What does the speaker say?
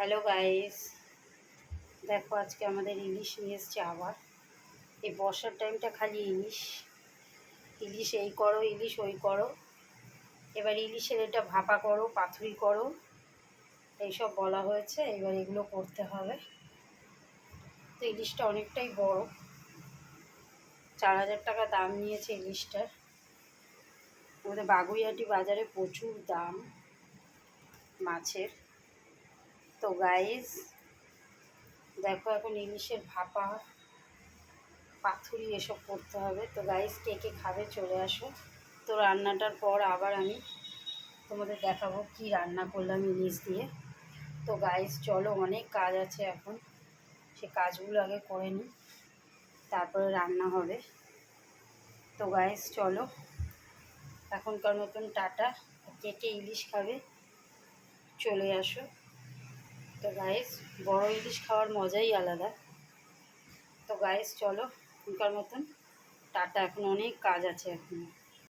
Hello guys, দেখো আজকে আমাদের ইলিশ নিয়ে এসছে আবার। এই বর্ষার টাইমটা খালি ইলিশ ইলিশ, এই করো ইলিশ ওই করো। এবার ইলিশের এটা ভাপা করো, পাতুরি করো, এইসব বলা হয়েছে। এবার এগুলো করতে হবে। তো ইলিশটা অনেকটাই বড়, 4,000 টাকা দাম নিয়েছে ইলিশটার। আমাদের বাগুইহাটি বাজারে প্রচুর দাম মাছের। তো গাইস দেখো, এখন ইলিশের ভাপা, পাতুরি এসব করতে হবে। তো গাইস, কে কে খাবে চলে আসো। তো রান্নাটার পর আবার আমি তোমাদের দেখাবো কি রান্না করলাম ইলিশ দিয়ে। তো গাইস চলো, অনেক কাজ আছে এখন, সে কাজগুলো আগে করে নিই, তারপরে রান্না হবে। তো গাইস চলো, এখনকার মতন টাটা। কে কে ইলিশ খাবে চলে আসো। তো গাইস, বড় ইলিশ খাওয়ার মজাই আলাদা। তো গাইস চলো, এখনকার মতন টাটা, এখন অনেক কাজ আছে এখন।